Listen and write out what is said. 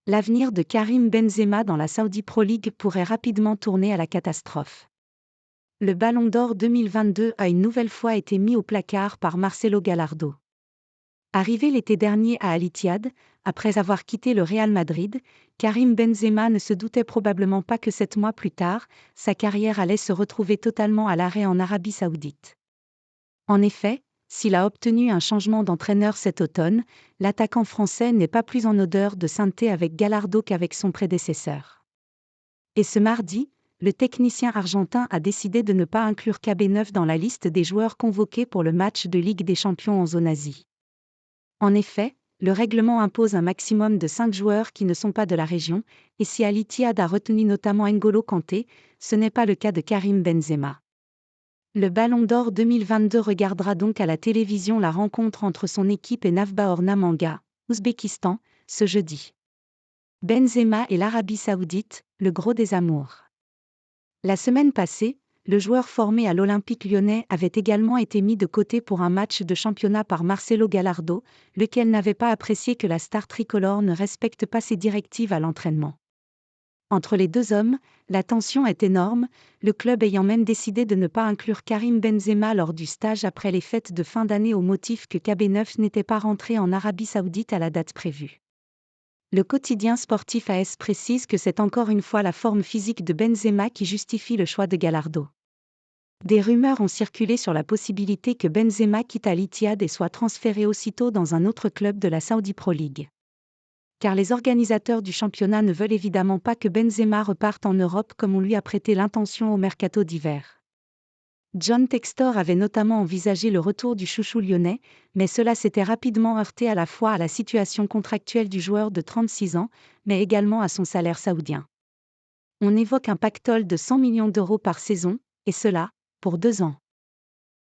L'avenir de Karim Benzema dans la Saudi Pro League pourrait rapidement tourner à la catastrophe. Le Ballon d'Or 2022 a une nouvelle fois été mis au placard par Marcelo Gallardo. Arrivé l'été dernier à Al Ittihad, après avoir quitté le Real Madrid, Karim Benzema ne se doutait probablement pas que 7 mois plus tard, sa carrière allait se retrouver totalement à l'arrêt en Arabie Saoudite. En effet, s'il a obtenu un changement d'entraîneur cet automne, l'attaquant français n'est pas plus en odeur de sainteté avec Gallardo qu'avec son prédécesseur. Et ce mardi, le technicien argentin a décidé de ne pas inclure KB9 dans la liste des joueurs convoqués pour le match de Ligue des Champions en zone Asie. En effet, le règlement impose un maximum de 5 joueurs qui ne sont pas de la région, et si Al Ittihad a retenu notamment N'Golo Kanté, ce n'est pas le cas de Karim Benzema. Le Ballon d'Or 2022 regardera donc à la télévision la rencontre entre son équipe et Navbahor Namanga, Ouzbékistan, ce jeudi. Benzema et l'Arabie Saoudite, le gros des amours. La semaine passée, le joueur formé à l'Olympique lyonnais avait également été mis de côté pour un match de championnat par Marcelo Gallardo, lequel n'avait pas apprécié que la star tricolore ne respecte pas ses directives à l'entraînement. Entre les deux hommes, la tension est énorme, le club ayant même décidé de ne pas inclure Karim Benzema lors du stage après les fêtes de fin d'année au motif que KB9 n'était pas rentré en Arabie Saoudite à la date prévue. Le quotidien sportif AS précise que c'est encore une fois la forme physique de Benzema qui justifie le choix de Gallardo. Des rumeurs ont circulé sur la possibilité que Benzema quitte Al Ittihad et soit transféré aussitôt dans un autre club de la Saudi Pro League. Car les organisateurs du championnat ne veulent évidemment pas que Benzema reparte en Europe comme on lui a prêté l'intention au mercato d'hiver. John Textor avait notamment envisagé le retour du chouchou lyonnais, mais cela s'était rapidement heurté à la fois à la situation contractuelle du joueur de 36 ans, mais également à son salaire saoudien. On évoque un pactole de 100 millions d'euros par saison, et cela, pour 2 ans.